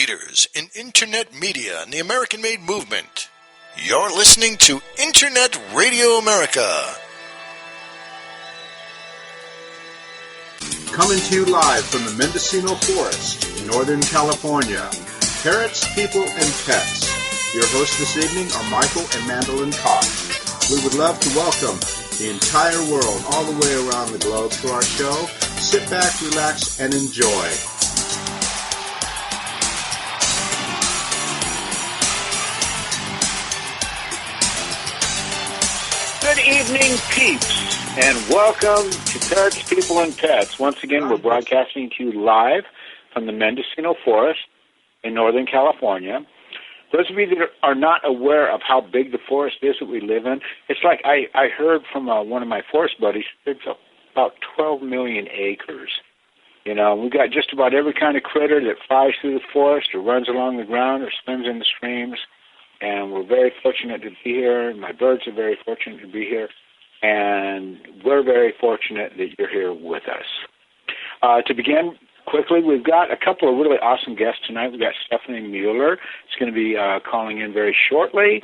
leaders in Internet media and the American-made movement. You're listening to Internet Radio America. Coming to you live from the Mendocino Forest in Northern California. Parrots, People, and Pets. Your hosts this evening are Michael and Mandolin Koch. We would love to welcome the entire world all the way around the globe to our show. Sit back, relax, and enjoy. Good evening, peeps, and welcome to Parrots, People, and Pets. Once again, we're broadcasting to you live from the Mendocino Forest in Northern California. Those of you that are not aware of how big the forest is that we live in, it's like I heard from one of my forest buddies, it's about 12 million acres. You know, we've got just about every kind of critter that flies through the forest or runs along the ground or swims in the streams. And we're very fortunate to be here. My birds are very fortunate to be here. And we're very fortunate that you're here with us. To begin quickly, we've got a couple of really awesome guests tonight. We've got Stephanie Mueller. She's going to be calling in very shortly.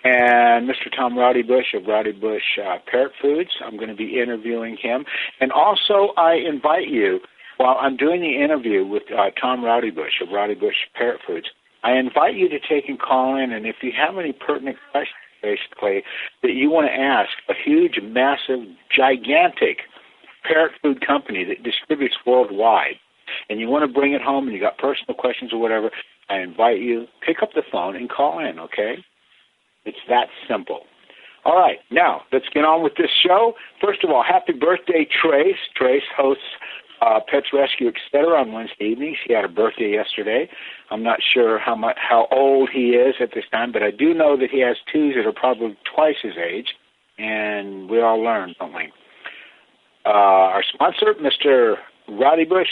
And Mr. Tom Rowdy Bush of Rowdy Bush Parrot Foods. I'm going to be interviewing him. And also, I invite you, while I'm doing the interview with Tom Rowdy Bush of Rowdy Bush Parrot Foods, I invite you to take and call in, and if you have any pertinent questions, basically, that you want to ask a huge, massive, gigantic parrot food company that distributes worldwide, and you want to bring it home and you got personal questions or whatever, I invite you, pick up the phone and call in, okay? It's that simple. All right, now, let's get on with this show. First of all, happy birthday, Trace. Trace hosts Pets Rescue, etc. on Wednesday evenings. He had a birthday yesterday. I'm not sure how old he is at this time, but I do know that he has twos that are probably twice his age, and we all learn, don't we? Our sponsor, Mr. Rowdy Bush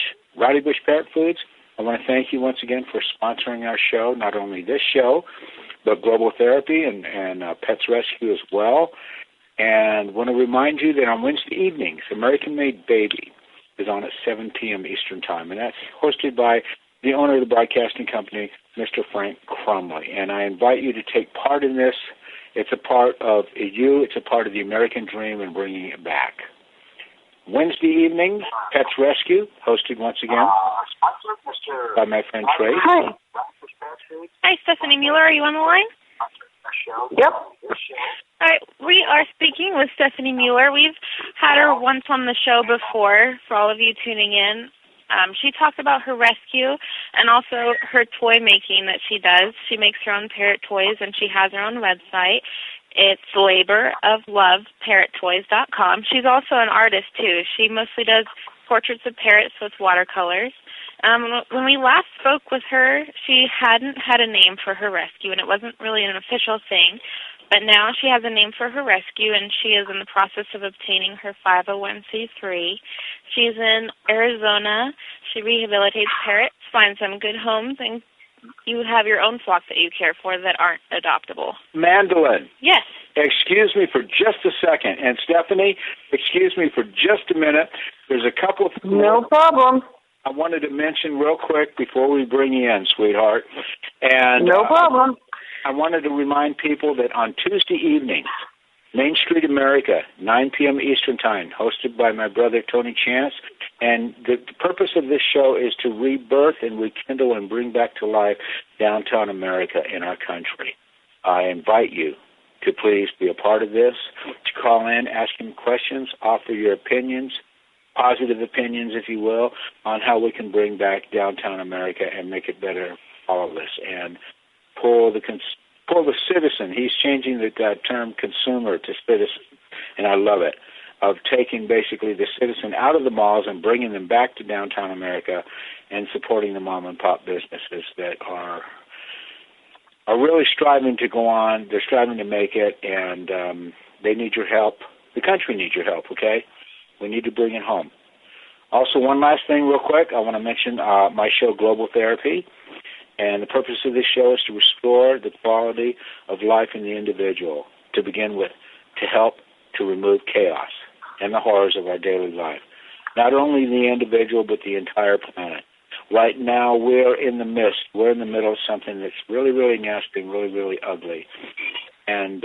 Parrot Foods. I want to thank you once again for sponsoring our show, not only this show, but Global Therapy and Pets Rescue as well. And want to remind you that on Wednesday evenings, American Made Baby is on at 7 p.m. Eastern Time, and that's hosted by the owner of the broadcasting company, Mr. Frank Crumley. And I invite you to take part in this. It's a part of you. It's a part of the American dream and bringing it back. Wednesday evening, Pets Rescue, hosted once again by my friend Trace. Hi. Hi, Stephanie Mueller. Are you on the line? Yep. All right, we are speaking with Stephanie Mueller. We've had her once on the show before, for all of you tuning in. She talked about her rescue and also her toy making that she does. She makes her own parrot toys, and she has her own website. It's laborofloveparrottoys.com. She's also an artist, too. She mostly does portraits of parrots with watercolors. When we last spoke with her, she hadn't had a name for her rescue, and it wasn't really an official thing. But now she has a name for her rescue, and she is in the process of obtaining her 501c3. She's in Arizona. She rehabilitates parrots, finds them good homes, and you have your own flock that you care for that aren't adoptable. Mandolin. Yes. Excuse me for just a second. And Stephanie, excuse me for just a minute. There's a couple of... No problem. I wanted to mention real quick before we bring you in, sweetheart. And no problem. I wanted to remind people that on Tuesday evenings, Main Street America, 9 p.m. Eastern Time, hosted by my brother Tony Chance. And the purpose of this show is to rebirth and rekindle and bring back to life downtown America in our country. I invite you to please be a part of this, to call in, ask him questions, offer your opinions, positive opinions, if you will, on how we can bring back downtown America and make it better for all of us. And pull the citizen. He's changing the term consumer to citizen, and I love it, of taking basically the citizen out of the malls and bringing them back to downtown America and supporting the mom-and-pop businesses that are really striving to go on. They're striving to make it, and they need your help. The country needs your help, okay? We need to bring it home. Also, one last thing real quick. I want to mention my show, Global Therapy. And the purpose of this show is to restore the quality of life in the individual, to begin with, to help to remove chaos and the horrors of our daily life. Not only the individual, but the entire planet. right now we're in the midst. We're in the middle of something that's really, really nasty, really, really ugly. And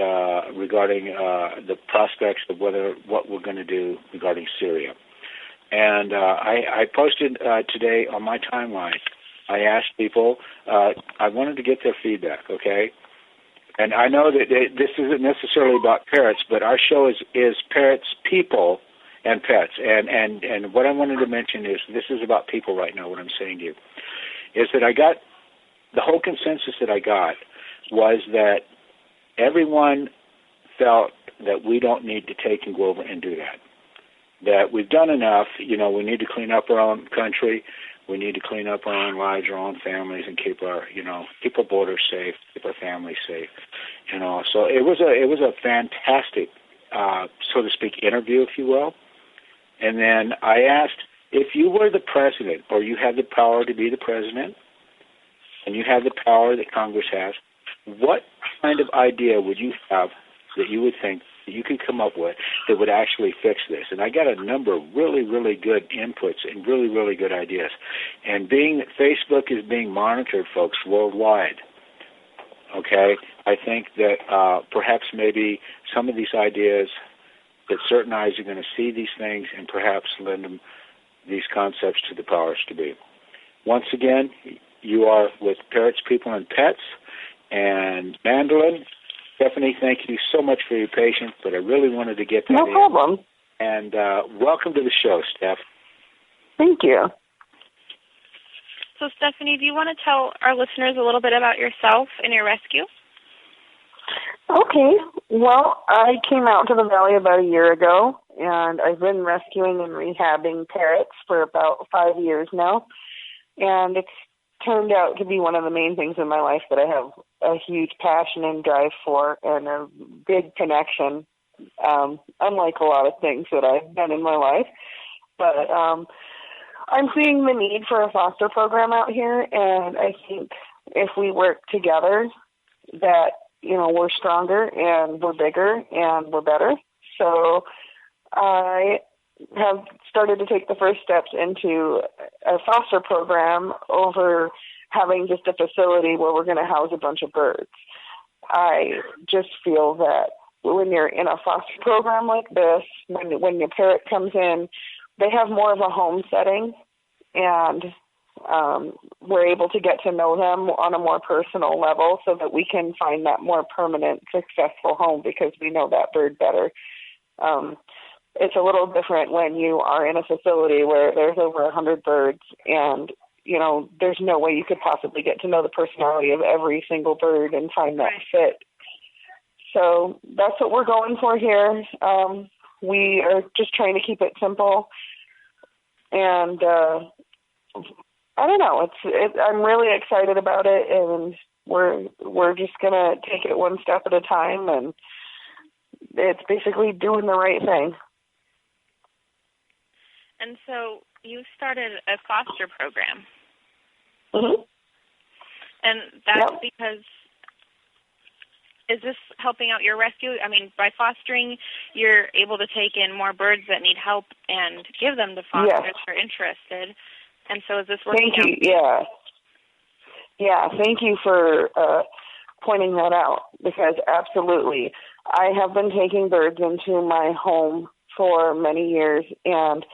regarding the prospects of what we're going to do regarding Syria. And I posted today on my timeline, I asked people, I wanted to get their feedback, okay? And I know that this isn't necessarily about parrots, but our show is parrots, people, and pets. And what I wanted to mention is this is about people right now, what I'm saying to you, is that I got, the whole consensus that I got was that everyone felt that we don't need to take and go over and do that. That we've done enough, we need to clean up our own country, we need to clean up our own lives, our own families, and keep our borders safe, keep our families safe. So it was a fantastic, so to speak, interview, if you will. And then I asked, if you were the president, or you had the power to be the president, and you have the power that Congress has, what kind of idea would you have that you would think that you could come up with that would actually fix this? And I got a number of really, really good inputs and really, really good ideas. And being that Facebook is being monitored, folks, worldwide, okay, I think that perhaps maybe some of these ideas, that certain eyes are going to see these things and perhaps lend them these concepts to the powers to be. Once again, you are with Parrots, People, and Pets. And Mandolin, Stephanie, thank you so much for your patience, but I really wanted to get that No problem. And welcome to the show, Steph. Thank you. So, Stephanie, do you want to tell our listeners a little bit about yourself and your rescue? Okay. Well, I came out to the Valley about a year ago, and I've been rescuing and rehabbing parrots for about 5 years now. And it's turned out to be one of the main things in my life that I have a huge passion and drive for, and a big connection, unlike a lot of things that I've done in my life. But I'm seeing the need for a foster program out here, and I think if we work together that, we're stronger and we're bigger and we're better. So I have started to take the first steps into a foster program over having just a facility where we're going to house a bunch of birds. I just feel that when you're in a foster program like this, when your parrot comes in, they have more of a home setting, and we're able to get to know them on a more personal level so that we can find that more permanent, successful home because we know that bird better. It's a little different when you are in a facility where there's over 100 birds and, there's no way you could possibly get to know the personality of every single bird and find that fit. So that's what we're going for here. We are just trying to keep it simple. And I don't know. I'm really excited about it, and we're just going to take it one step at a time, and it's basically doing the right thing. And so you started a foster program. Mm-hmm. And that's because, is this helping out your rescue? I mean, by fostering, you're able to take in more birds that need help and give them to fosters who are interested. And so is this working out? Thank you. Yeah, thank you for pointing that out, because absolutely. I have been taking birds into my home for many years, and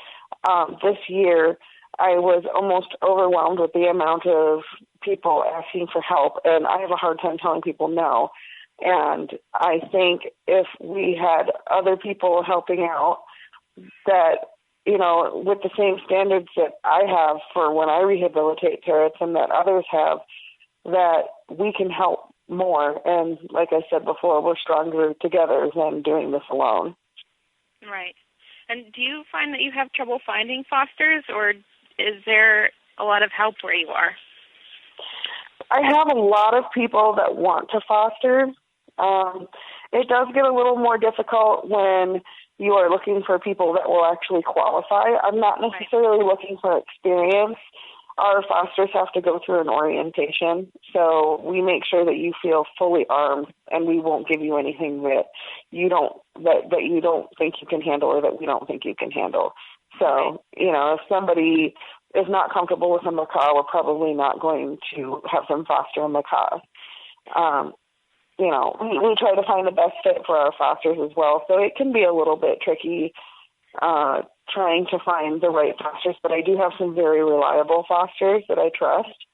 this year I was almost overwhelmed with the amount of people asking for help, and I have a hard time telling people no. And I think if we had other people helping out that, with the same standards that I have for when I rehabilitate parrots and that others have, that we can help more. And like I said before, we're stronger together than doing this alone. Right. And do you find that you have trouble finding fosters, or is there a lot of help where you are? I have a lot of people that want to foster. It does get a little more difficult when you are looking for people that will actually qualify. I'm not necessarily looking for experience. Our fosters have to go through an orientation, so we make sure that you feel fully armed, and we won't give you anything that you don't think you can handle or that we don't think you can handle. So, if somebody is not comfortable with a macaw, we're probably not going to have them foster a macaw. We try to find the best fit for our fosters as well, so it can be a little bit tricky trying to find the right fosters, but I do have some very reliable fosters that I trust.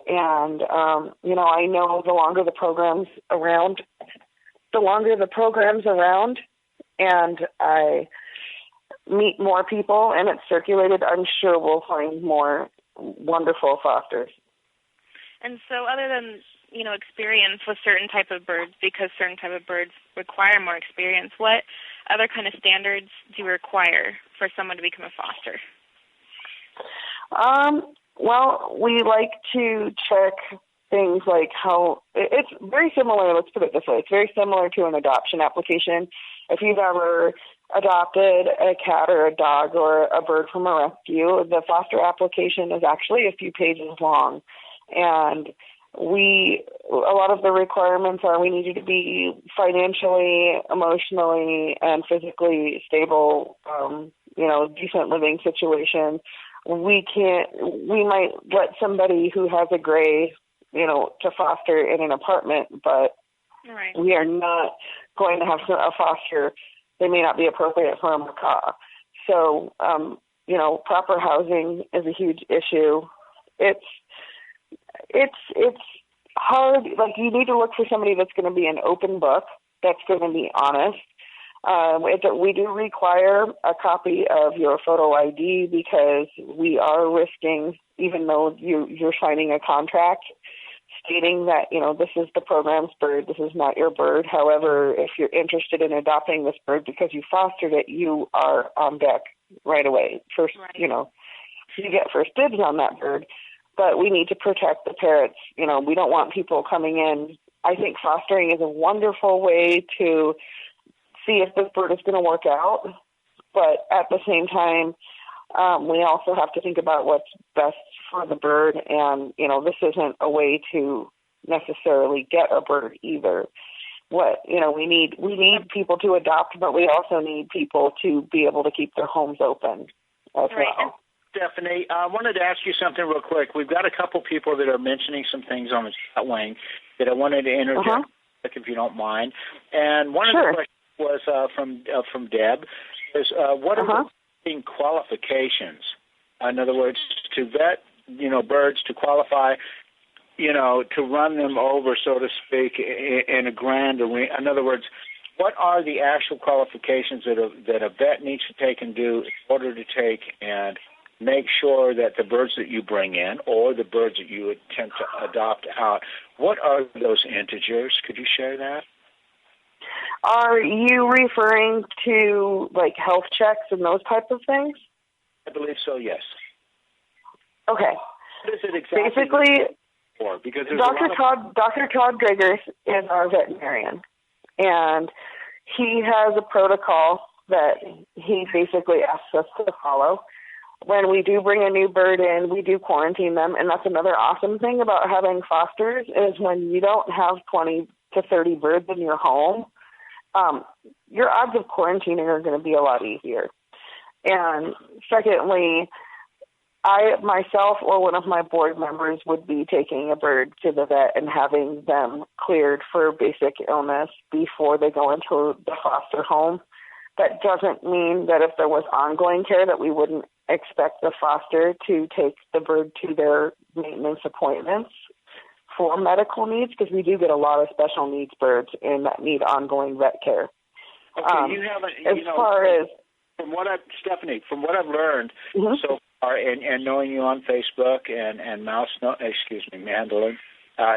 And, I know the longer the program's around, and I meet more people and it's circulated, I'm sure we'll find more wonderful fosters. And so other than, experience with certain type of birds, because certain type of birds require more experience, what other kind of standards do you require for someone to become a foster? Well, we like to check things like how it's very similar. Let's put it this way. It's very similar to an adoption application. If you've ever adopted a cat or a dog or a bird from a rescue, the foster application is actually a few pages long. And a lot of the requirements are we need you to be financially, emotionally, and physically stable, decent living situation. We might let somebody who has a gray, to foster in an apartment, but right. We are not going to have a foster. They may not be appropriate for a macaw. So, proper housing is a huge issue. It's hard. Like, you need to look for somebody that's going to be an open book, that's going to be honest. We do require a copy of your photo ID because we are risking, even though you're signing a contract stating that, this is the program's bird, this is not your bird. However, if you're interested in adopting this bird because you fostered it, you are on deck right away. First, right. You get first dibs on that bird. But we need to protect the parrots. We don't want people coming in. I think fostering is a wonderful way to see if this bird is going to work out. But at the same time, we also have to think about what's best for the bird. And, this isn't a way to necessarily get a bird either. We need people to adopt, but we also need people to be able to keep their homes open as well. Stephanie, I wanted to ask you something real quick. We've got a couple people that are mentioning some things on the chat wing that I wanted to interject, if you don't mind. And one of the questions was from Deb, is what are the qualifications? In other words, to vet, birds, to qualify, to run them over, so to speak, in a grand arena. In other words, what are the actual qualifications that a vet needs to take and do in order to take and make sure that the birds that you bring in or the birds that you attempt to adopt out, what are those integers? Could you share that? Are you referring to, like, health checks and those type of things? I believe so, yes. Okay. What is it exactly? Basically, for? Because Dr. Todd Gregor is our veterinarian, and he has a protocol that he basically asks us to follow. When we do bring a new bird in, we do quarantine them, and that's another awesome thing about having fosters is when you don't have 20 to 30 birds in your home, your odds of quarantining are going to be a lot easier. And secondly, I myself or one of my board members would be taking a bird to the vet and having them cleared for basic illness before they go into the foster home. That doesn't mean that if there was ongoing care that we wouldn't expect the foster to take the bird to their maintenance appointments for medical needs, because we do get a lot of special needs birds and that need ongoing vet care. Okay, Stephanie, from what I've learned so far, and knowing you on Facebook and Mandolin,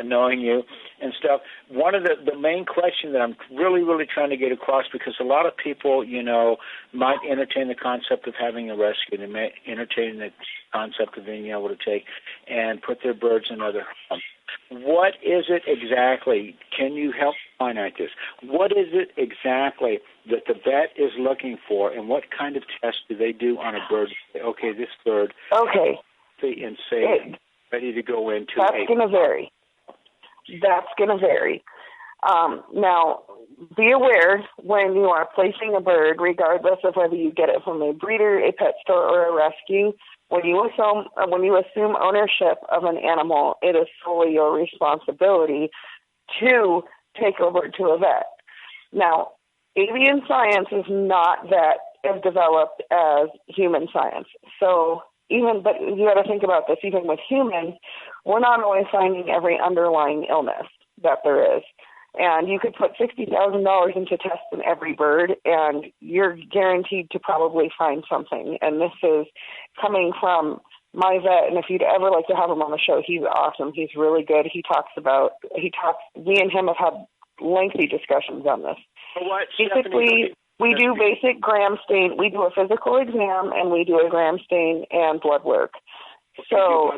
knowing you and stuff, one of the main questions that I'm really, really trying to get across, because a lot of people, might entertain the concept of having a rescue. They may entertain the concept of being able to take and put their birds in other homes. What is it exactly? Can you help finite this? What is it exactly that the vet is looking for, and what kind of tests do they do on a bird? Okay, this bird and say ready to go into. That's going to vary. That's going to vary. Now, be aware when you are placing a bird, regardless of whether you get it from a breeder, a pet store, or a rescue, when you assume ownership of an animal, it is solely your responsibility to take over to a vet. Now, avian science is not that as developed as human science. So but you got to think about this, even with humans, we're not always finding every underlying illness that there is. And you could put $60,000 into tests in every bird, and you're guaranteed to probably find something. And this is coming from my vet, and if you'd ever like to have him on the show, he's awesome. He's really good. We and him have had lengthy discussions on this. Basically, we do basic gram stain. We do a physical exam, and we do a gram stain and blood work. So,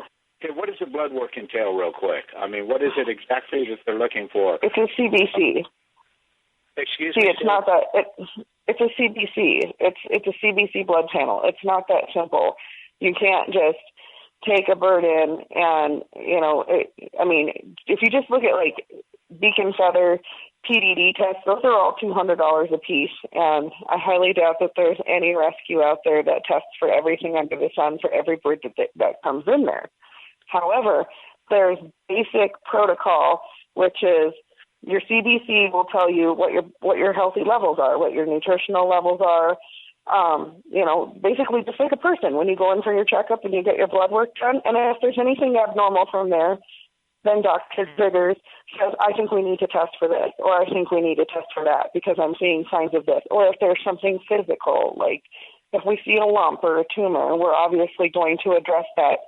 what does the blood work entail, real quick? I mean, what is it exactly that they're looking for? It's a CBC. Excuse me? It's not that. It's a CBC. It's a CBC blood panel. It's not that simple. You can't just take a bird in and, if you just look at like beak and feather, PDD tests, those are all $200 a piece, and I highly doubt that there's any rescue out there that tests for everything under the sun for every bird that comes in there. However, there's basic protocol, which is your CBC will tell you what your healthy levels are, what your nutritional levels are. Basically just like a person when you go in for your checkup and you get your blood work done. And if there's anything abnormal from there, then Dr. Triggers says, I think we need to test for this, or I think we need to test for that because I'm seeing signs of this. Or if there's something physical, like if we see a lump or a tumor, we're obviously going to address that.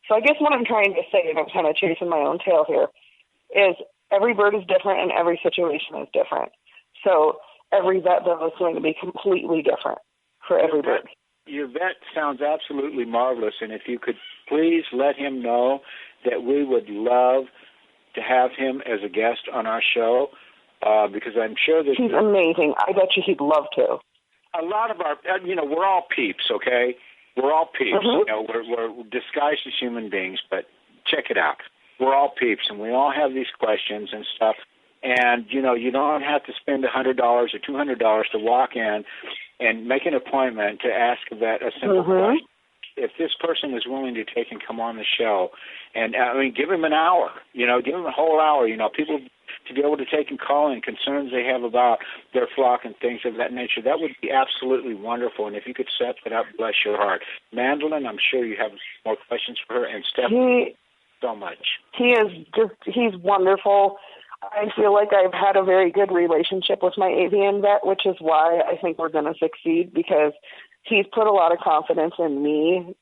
So I guess what I'm trying to say, and I'm kind of chasing my own tail here, is every bird is different and every situation is different. So every vet, though, is going to be completely different for every bird. Your vet sounds absolutely marvelous, and if you could please let him know that we would love to have him as a guest on our show, because I'm sure that he's amazing. I bet you he'd love to. A lot of our, we're all peeps, okay? We're all peeps. Mm-hmm. We're disguised as human beings, but check it out. We're all peeps, and we all have these questions and stuff. And, you don't have to spend $100 or $200 to walk in and make an appointment to ask a vet a simple question. If this person is willing to take and come on the show, and give him an hour, give him a whole hour, people to be able to take and call in concerns they have about their flock and things of that nature, that would be absolutely wonderful. And if you could set that up, bless your heart. Mandolin, I'm sure you have more questions for her, and Stephanie, so much. He's wonderful. I feel like I've had a very good relationship with my avian vet, which is why I think we're going to succeed, because he's put a lot of confidence in me.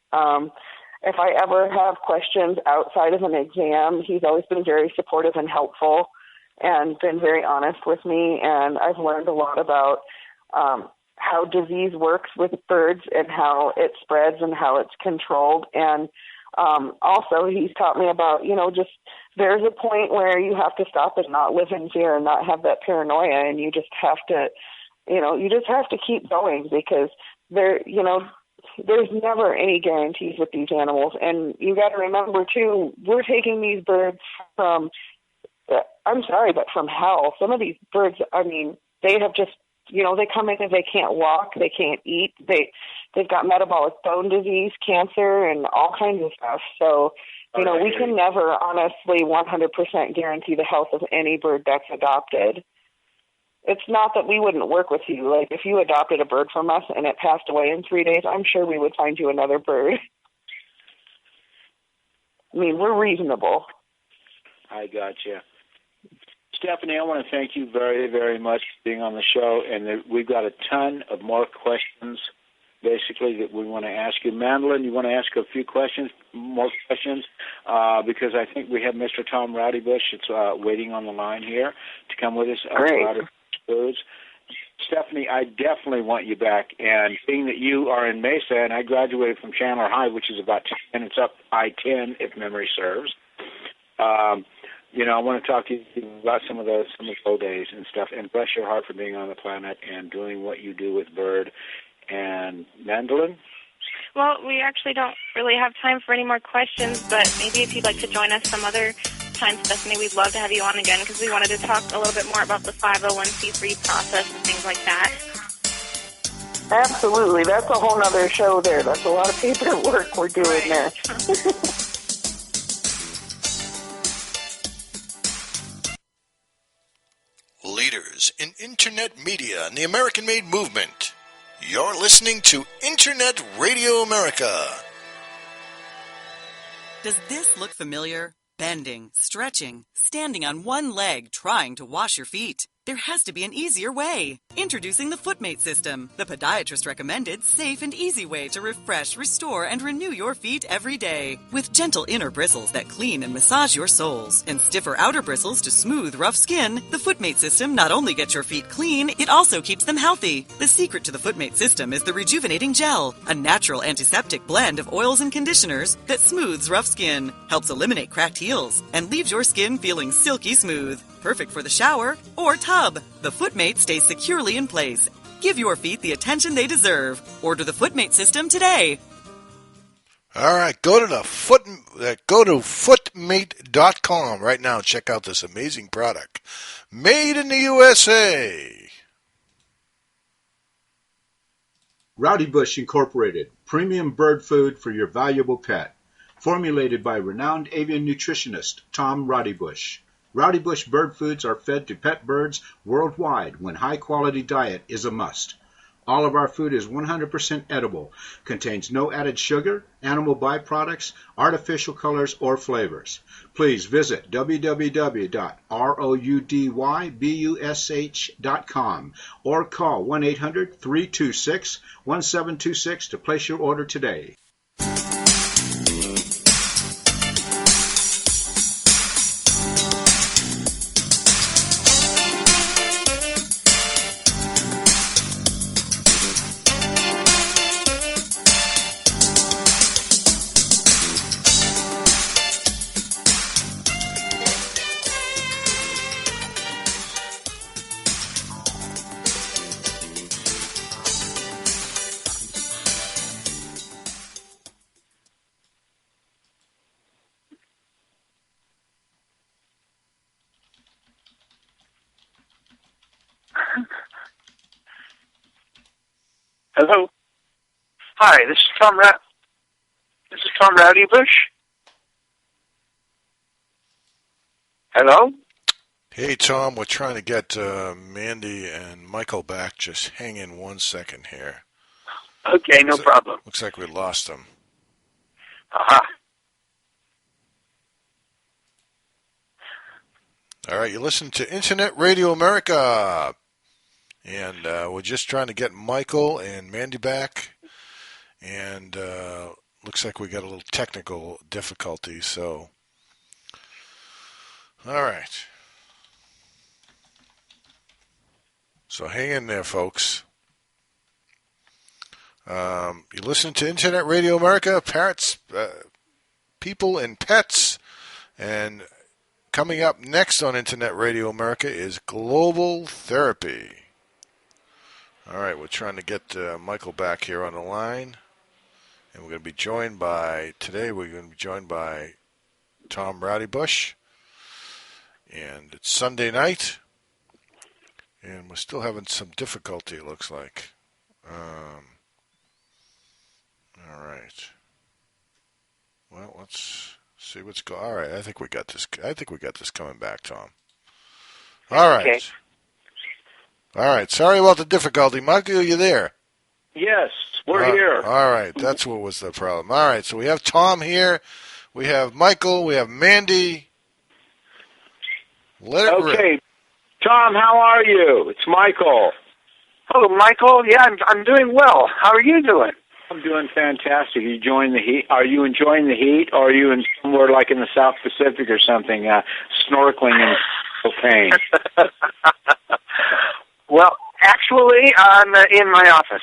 If I ever have questions outside of an exam, he's always been very supportive and helpful and been very honest with me. And I've learned a lot about how disease works with birds and how it spreads and how it's controlled. And also he's taught me about, just there's a point where you have to stop and not live in fear and not have that paranoia. And you just have to, keep going, because there's never any guarantees with these animals. And you got to remember too, we're taking these birds from, from hell. Some of these birds, they have just, they come in and they can't walk, they can't eat, they've got metabolic bone disease, cancer, and all kinds of stuff. So, we can never honestly 100% guarantee the health of any bird that's adopted. It's not that we wouldn't work with you. Like, if you adopted a bird from us and it passed away in 3 days, I'm sure we would find you another bird. We're reasonable. I gotcha. Stephanie, I want to thank you very, very much for being on the show, and we've got a ton of more questions, basically, that we want to ask you. Mandolin, you want to ask a few more questions, because I think we have Mr. Tom Rowdybush waiting on the line here to come with us. Great. Foods. Stephanie, I definitely want you back, and being that you are in Mesa, and I graduated from Chandler High, which is about 10 minutes up I-10, if memory serves. I want to talk to you about some of those old days and stuff, and bless your heart for being on the planet and doing what you do with Bird. And Mandolin? Well, we actually don't really have time for any more questions, but maybe if you'd like to join us some other time, Stephanie, we'd love to have you on again, because we wanted to talk a little bit more about the 501c3 process and things like that. Absolutely. That's a whole nother show there. That's a lot of paperwork we're doing there. Leaders in Internet media and the American-made movement. You're listening to Internet Radio America. Does this look familiar? Bending, stretching, standing on one leg, trying to wash your feet. There has to be an easier way. Introducing the FootMate system, the podiatrist recommended safe and easy way to refresh, restore, and renew your feet every day. With gentle inner bristles that clean and massage your soles, and stiffer outer bristles to smooth rough skin, the FootMate system not only gets your feet clean, it also keeps them healthy. The secret to the FootMate system is the rejuvenating gel, a natural antiseptic blend of oils and conditioners that smooths rough skin, helps eliminate cracked heels, and leaves your skin feeling silky smooth. Perfect for the shower or tub. The FootMate stays securely in place. Give your feet the attention they deserve. Order the FootMate system today. All right, go to footmate.com right now and check out this amazing product. Made in the USA. Rowdy Bush Incorporated, premium bird food for your valuable pet. Formulated by renowned avian nutritionist Tom Rowdy Bush. Rowdy Bush bird foods are fed to pet birds worldwide when high-quality diet is a must. All of our food is 100% edible, contains no added sugar, animal byproducts, artificial colors, or flavors. Please visit www.roudYbush.com or call 1-800-326-1726 to place your order today. Hello. Hi, this is Tom Rowdy Bush. Hello. Hey, Tom, we're trying to get Mandy and Michael back. Just hang in 1 second here. Okay, no problem. Looks like we lost them. Uh-huh. All right, you listen to Internet Radio America. And we're just trying to get Michael and Mandy back. And looks like we got a little technical difficulty, so. All right. So hang in there, folks. You listen to Internet Radio America, Parrots, People and Pets. And coming up next on Internet Radio America is Global Therapy. All right, we're trying to get Michael back here on the line. And we're going to be joined by, today we're going to be joined by Tom Rowdy Bush. And it's Sunday night. And we're still having some difficulty, it looks like. All right. Well, let's see what's going on. All right, I think we got this coming back, Tom. All right. Okay. All right, sorry about the difficulty. Michael, are you there? Yes, we're here. All right, that's what was the problem. All right, so we have Tom here. We have Michael. We have Mandy. Let it rip. Okay, Tom, how are you? It's Michael. Hello, Michael. Yeah, I'm doing well. How are you doing? I'm doing fantastic. Are you enjoying the heat? Are you enjoying the heat, or are you in somewhere like in the South Pacific or something, snorkeling in pain? Well, actually, I'm in my office.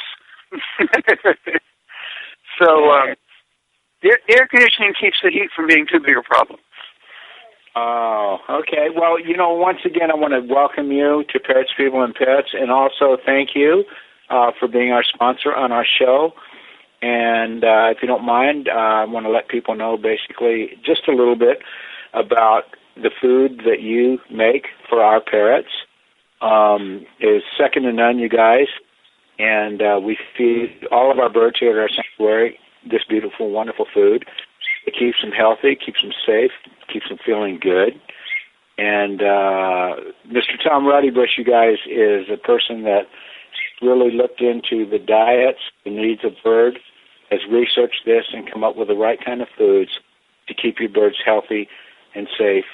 So, the air conditioning keeps the heat from being too big a problem. Oh, okay. Well, once again, I want to welcome you to Parrots, People, and Pets, and also thank you for being our sponsor on our show. And if you don't mind, I want to let people know basically just a little bit about the food that you make for our parrots. Is second to none, you guys. And we feed all of our birds here at our sanctuary this beautiful, wonderful food. It keeps them healthy, keeps them safe, keeps them feeling good. And Mr. Tom Ruddybush, you guys, is a person that really looked into the diets, the needs of birds, has researched this and come up with the right kind of foods to keep your birds healthy and safe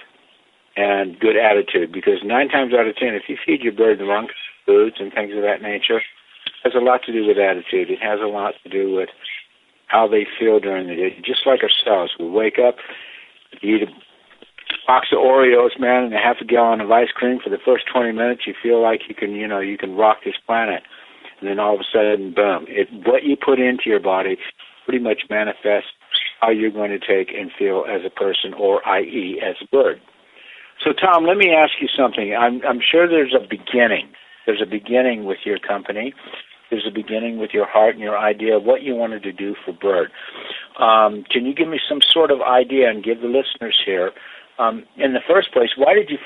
and good attitude. Because 9 times out of 10, if you feed your bird the wrong foods and things of that nature, it has a lot to do with attitude. It has a lot to do with how they feel during the day. Just like ourselves, we wake up, you eat a box of Oreos, man, and a half a gallon of ice cream for the first 20 minutes. You feel like you can rock this planet. And then all of a sudden, boom. What you put into your body pretty much manifests how you're going to take and feel as a person, or i.e. as a bird. So, Tom, let me ask you something. I'm sure there's a beginning. There's a beginning with your company. There's a beginning with your heart and your idea of what you wanted to do for bird. Can you give me some sort of idea and give the listeners here, in the first place, why did you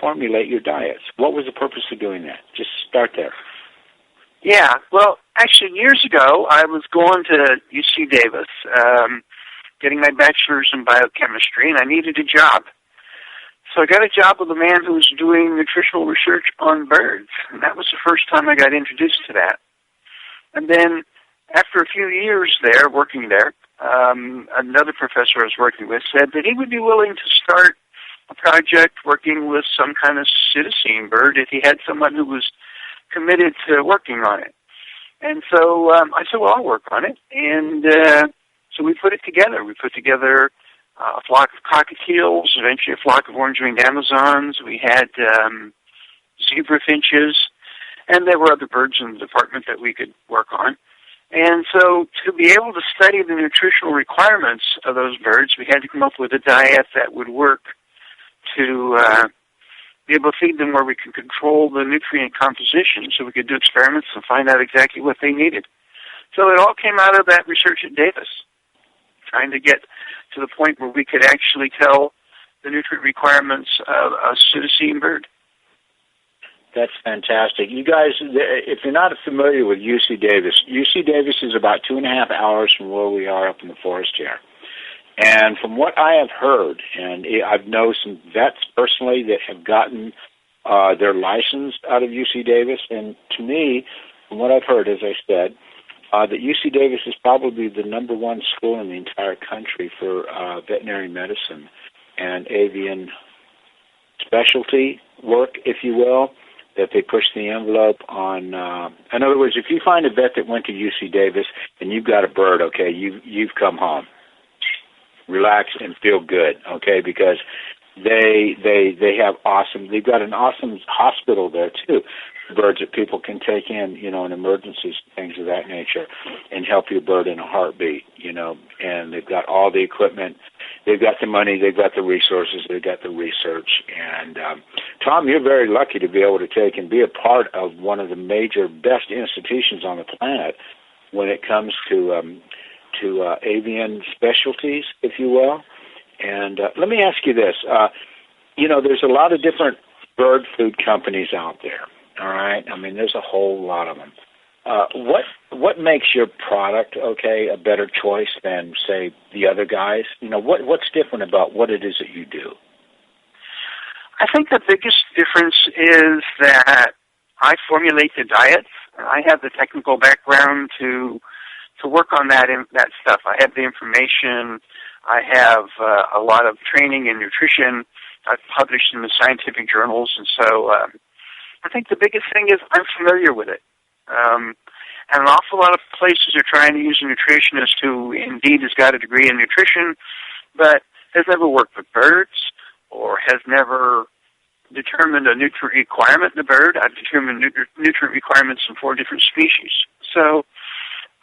formulate your diets? What was the purpose of doing that? Just start there. Yeah, well, actually, years ago, I was going to UC Davis, getting my bachelor's in biochemistry, and I needed a job. So I got a job with a man who was doing nutritional research on birds, and that was the first time I got introduced to that. And then after a few years there, working there, another professor I was working with said that he would be willing to start a project working with some kind of citizen bird if he had someone who was committed to working on it. And so I said, well, I'll work on it. And so we put it together. We put together a flock of cockatiels, eventually a flock of orange-winged Amazons. We had zebra finches, and there were other birds in the department that we could work on. And so to be able to study the nutritional requirements of those birds, we had to come up with a diet that would work to be able to feed them where we could control the nutrient composition so we could do experiments and find out exactly what they needed. So it all came out of that research at Davis, trying to get to the point where we could actually tell the nutrient requirements of a citizen bird. That's fantastic. You guys, if you're not familiar with UC Davis is about 2.5 hours from where we are up in the forest here. And from what I have heard, and I've known some vets personally that have gotten their license out of UC Davis, and to me, from what I've heard, as I said, that UC Davis is probably the number one school in the entire country for veterinary medicine and avian specialty work, if you will, that they push the envelope on. In other words, if you find a vet that went to UC Davis and you've got a bird, okay, you've come home. Relax and feel good, okay, because they've got an awesome hospital there too. Birds that people can take in, in emergencies, things of that nature, and help your bird in a heartbeat, and they've got all the equipment, they've got the money, they've got the resources, they've got the research. And Tom, you're very lucky to be able to take and be a part of one of the major, best institutions on the planet when it comes to avian specialties, if you will. And let me ask you this. There's a lot of different bird food companies out there, all right? I mean, there's a whole lot of them. What makes your product, okay, a better choice than, say, the other guys? What's different about what it is that you do? I think the biggest difference is that I formulate the diets, and I have the technical background to work on that stuff. I have the information. I have a lot of training in nutrition. I've published in the scientific journals, and so I think the biggest thing is I'm familiar with it. And an awful lot of places are trying to use a nutritionist who indeed has got a degree in nutrition, but has never worked with birds or has never determined a nutrient requirement in the bird. I've determined nutrient requirements in 4 different species. So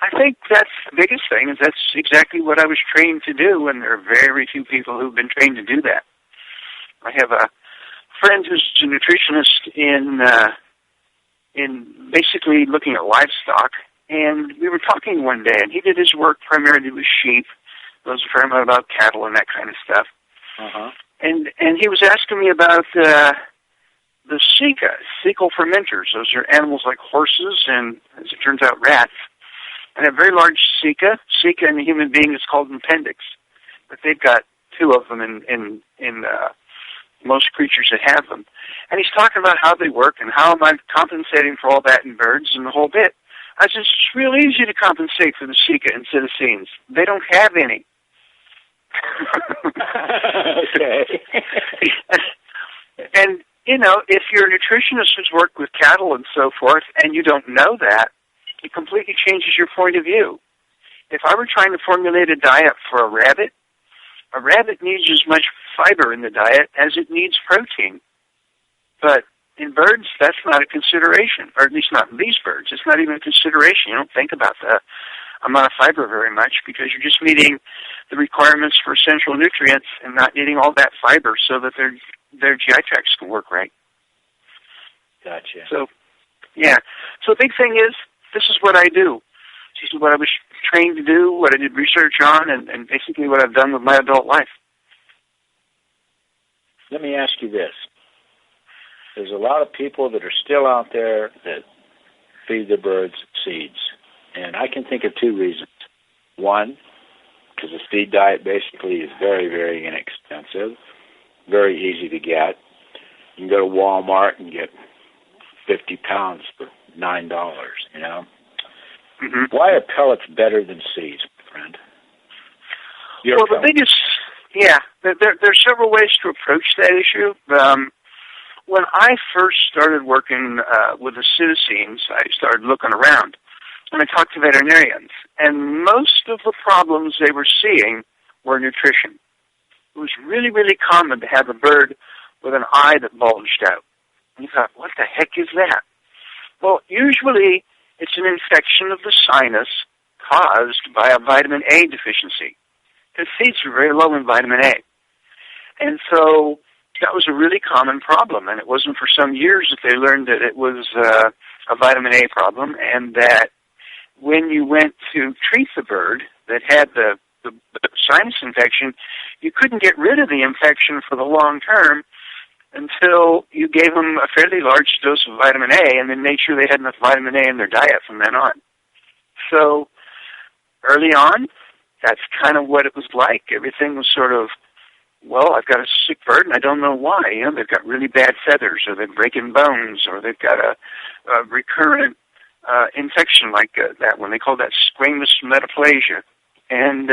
I think that's the biggest thing, is that's exactly what I was trained to do, and there are very few people who've been trained to do that. I have a friend who's a nutritionist in basically looking at livestock, and we were talking one day, and he did his work primarily with sheep, knows a fair amount about cattle and that kind of stuff. Uh-huh. And he was asking me about the cecal fermenters. Those are animals like horses and, as it turns out, rats. And a very large ceca. Ceca in a human being is called an appendix, but they've got two of them in most creatures that have them. And he's talking about how they work and how am I compensating for all that in birds and the whole bit. I said, it's real easy to compensate for the ceca in cetaceans. They don't have any. Okay. And, if you're a nutritionist who's worked with cattle and so forth, and you don't know that, it completely changes your point of view. If I were trying to formulate a diet for a rabbit needs as much fiber in the diet as it needs protein. But in birds, that's not a consideration, or at least not in these birds. It's not even a consideration. You don't think about the amount of fiber very much because you're just meeting the requirements for essential nutrients and not needing all that fiber so that their GI tracts can work right. Gotcha. So, yeah. So the big thing is, this is what I do. This is what I was trained to do, what I did research on, and basically what I've done with my adult life. Let me ask you this. There's a lot of people that are still out there that feed their birds seeds. And I can think of two reasons. One, because the seed diet basically is very, very inexpensive, very easy to get. You can go to Walmart and get 50 pounds for $9, Mm-hmm. Why are pellets better than seeds, my friend? Well, the biggest, there are several ways to approach that issue. When I first started working with the cetaceans, I started looking around, and I talked to veterinarians, and most of the problems they were seeing were nutrition. It was really, really common to have a bird with an eye that bulged out. And you thought, what the heck is that? Well, usually it's an infection of the sinus caused by a vitamin A deficiency, because seeds are very low in vitamin A. And so that was a really common problem, and it wasn't for some years that they learned that it was a vitamin A problem, and that when you went to treat the bird that had the sinus infection, you couldn't get rid of the infection for the long term until you gave them a fairly large dose of vitamin A and then made sure they had enough vitamin A in their diet from then on. So early on, that's kind of what it was like. Everything was sort of, well, I've got a sick bird and I don't know why. They've got really bad feathers, or they're breaking bones, or they've got a recurrent infection like that one. They call that squamous metaplasia. And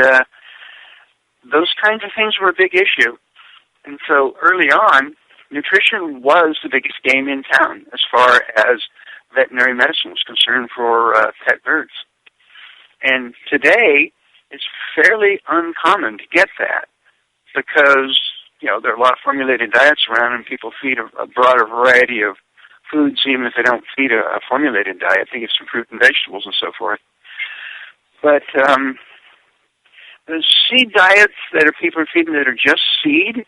those kinds of things were a big issue. And so early on, nutrition was the biggest game in town as far as veterinary medicine was concerned for pet birds. And today, it's fairly uncommon to get that because, there are a lot of formulated diets around and people feed a broader variety of foods even if they don't feed a formulated diet. They get some fruit and vegetables and so forth. But the seed diets that people are feeding that are just seed,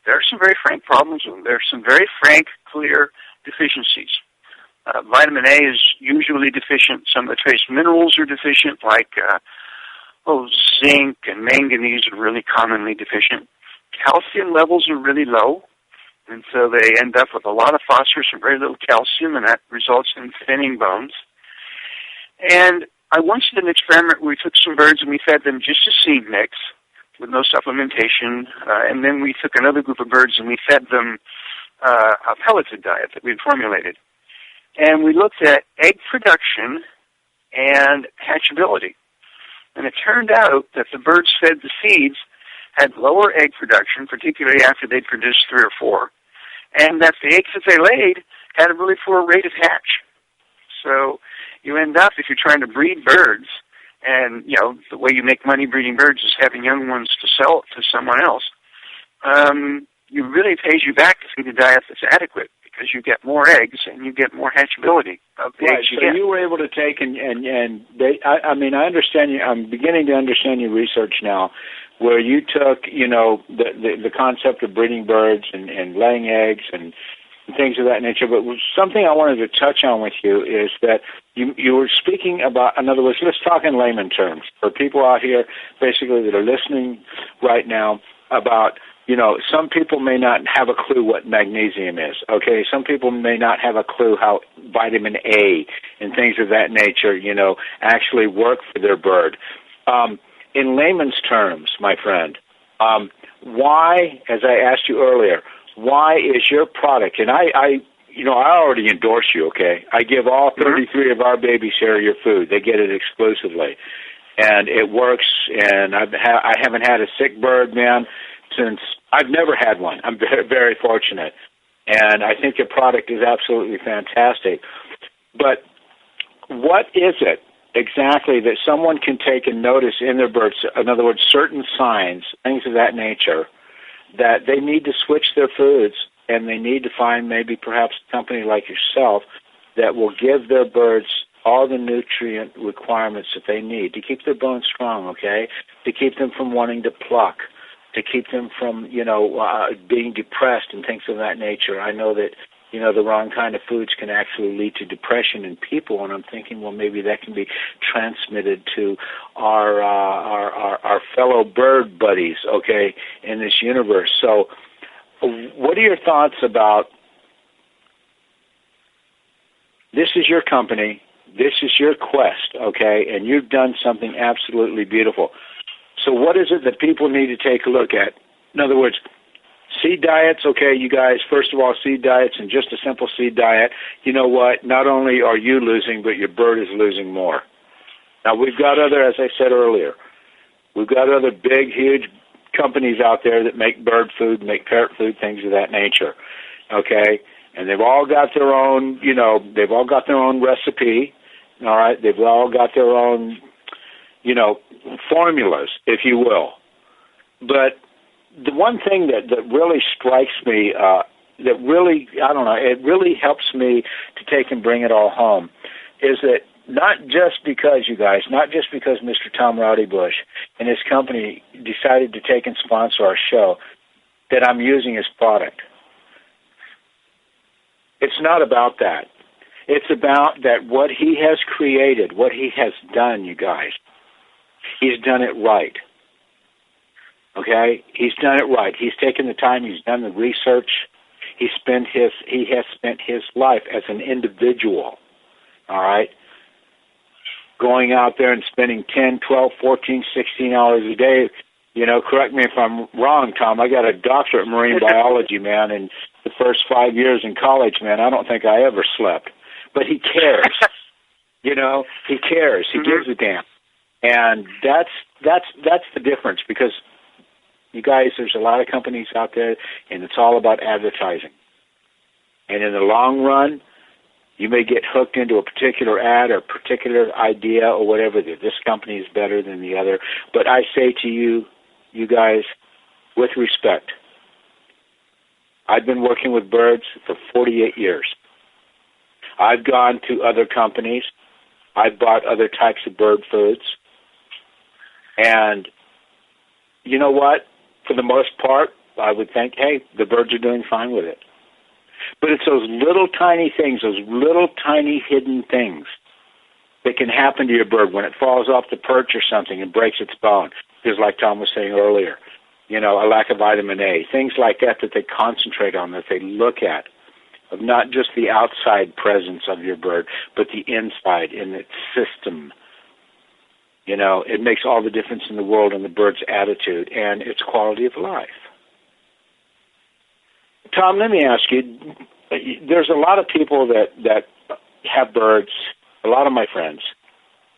there are some very frank problems with them. There are some very frank, clear deficiencies. Vitamin A is usually deficient. Some of the trace minerals are deficient, like zinc and manganese are really commonly deficient. Calcium levels are really low, and so they end up with a lot of phosphorus and very little calcium, and that results in thinning bones. And I once did an experiment where we took some birds and we fed them just a seed mix with no supplementation, and then we took another group of birds and we fed them a pelleted diet that we'd formulated. And we looked at egg production and hatchability. And it turned out that the birds fed the seeds had lower egg production, particularly after they'd produced 3 or 4, and that the eggs that they laid had a really poor rate of hatch. So you end up, if you're trying to breed birds, and, the way you make money breeding birds is having young ones to sell to someone else, it really pays you back to feed a diet that's adequate because you get more eggs and you get more hatchability of the eggs you get. So you were able to take I understand you. I'm beginning to understand your research now, where you took, the concept of breeding birds and laying eggs and things of that nature. But something I wanted to touch on with you is that you were speaking about, in other words, let's talk in layman terms for people out here basically that are listening right now about some people may not have a clue what magnesium is, okay? Some people may not have a clue how vitamin A and things of that nature, actually work for their bird. In layman's terms, my friend, why, as I asked you earlier, why is your product, and I already endorse you, okay? I give all 33 of our babies here your food. They get it exclusively. And it works, and I haven't had a sick bird, man, since I've never had one. I'm very, very fortunate. And I think your product is absolutely fantastic. But what is it exactly that someone can take and notice in their birds, in other words, certain signs, things of that nature, that they need to switch their foods and they need to find maybe perhaps a company like yourself that will give their birds all the nutrient requirements that they need to keep their bones strong, okay, to keep them from wanting to pluck, to keep them from, being depressed and things of that nature. I know that, the wrong kind of foods can actually lead to depression in people, and I'm thinking, well, maybe that can be transmitted to our fellow bird buddies, okay, in this universe. So what are your thoughts about this is your company, this is your quest, okay, and you've done something absolutely beautiful. So what is it that people need to take a look at? In other words, seed diets, okay, you guys, first of all, seed diets and just a simple seed diet, you know what, not only are you losing, but your bird is losing more. Now, we've got other, as I said earlier, we've got other big, huge companies out there that make bird food, make parrot food, things of that nature, okay? And they've all got their own, they've all got their own recipe, all right? They've all got their own, formulas, if you will. But the one thing that really strikes me, that really, it really helps me to take and bring it all home, is that not just because, you guys, not just because Mr. Tom Rowdybush and his company decided to take and sponsor our show, that I'm using his product. It's not about that. It's about that what he has created, what he has done, you guys, he's done it right. Okay? He's done it right. He's taken the time, he's done the research, he has spent his life as an individual, all right, going out there and spending 10, 12, 14, 16 hours a day. Correct me if I'm wrong, Tom. I got a doctorate in marine biology, man, and the first 5 years in college, man, I don't think I ever slept. But he cares. He cares. He gives a damn. And that's the difference, because you guys, there's a lot of companies out there, and it's all about advertising. And in the long run, you may get hooked into a particular ad or a particular idea or whatever, that this company is better than the other. But I say to you, you guys, with respect, I've been working with birds for 48 years. I've gone to other companies. I've bought other types of bird foods. And you know what? For the most part, I would think, hey, the birds are doing fine with it. But it's those little tiny things, those little tiny hidden things that can happen to your bird when it falls off the perch or something and breaks its bone. Because like Tom was saying earlier, a lack of vitamin A, things like that they concentrate on, that they look at, of not just the outside presence of your bird, but the inside in its system. It makes all the difference in the world in the bird's attitude and its quality of life. Tom, let me ask you, there's a lot of people that have birds, a lot of my friends